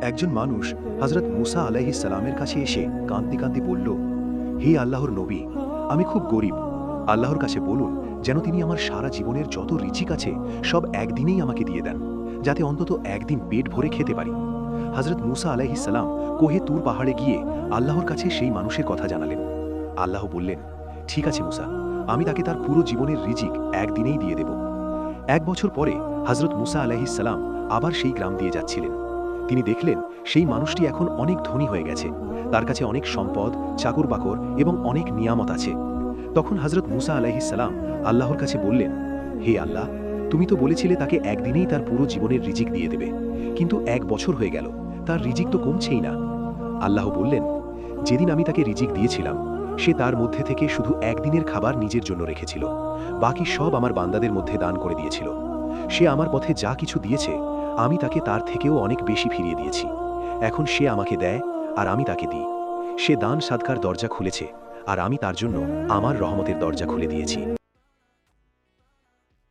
একজন মানুষ হযরত মুসা আলাইহিস সালামের কাছে এসে কাঁদতে কাঁদতে বলল, হে আল্লাহর নবী, আমি খুব গরিব। আল্লাহর কাছে বলুন যেন তিনি আমার সারা জীবনের যত রিজিক আছে সব একদিনেই আমাকে দিয়ে দেন, যাতে অন্তত একদিন পেট ভরে খেতে পারি। হযরত মুসা আলাইহিস সালাম কোহে তুর পাহাড়ে গিয়ে আল্লাহর কাছে সেই মানুষের কথা জানালেন। আল্লাহ বললেন, ঠিক আছে মুসা, আমি তাকে তার পুরো জীবনের রিজিক একদিনেই দিয়ে দেব। 1 বছর পরে হযরত মুসা আলাইহিস সালাম আবার সেই গ্রাম দিয়ে যাচ্ছিলেন। তিনি দেখলেন সেই মানুষটি এখন অনেক ধনী হয়ে গেছে, তার কাছে অনেক সম্পদ, চাকর বাকর এবং অনেক নিয়ামত আছে। তখন হযরত মুসা আলাইহিস সালাম আল্লাহর কাছে বললেন, হে আল্লাহ, তুমি তো বলেছিলে তাকে একদিনেই তার পুরো জীবনের রিজিক দিয়ে দেবে, কিন্তু 1 বছর হয়ে গেল, তার রিজিক তো কমছেই না। আল্লাহ বললেন, যেদিন আমি তাকে রিজিক দিয়েছিলাম সে তার মধ্যে থেকে শুধু একদিনের খাবার নিজের জন্য রেখেছিল, বাকি সব আমার বান্দাদের মধ্যে দান করে দিয়েছিল। সে আমার পথে যা কিছু দিয়েছে আমি তাকে তার থেকেও অনেক বেশি ফিরিয়ে দিয়েছি। এখন সে আমাকে দেয় আর আমি তাকে দিই। সে দান সাদকার দরজা খুলেছে আর আমি তার জন্য আমার রহমতের দরজা খুলে দিয়েছি।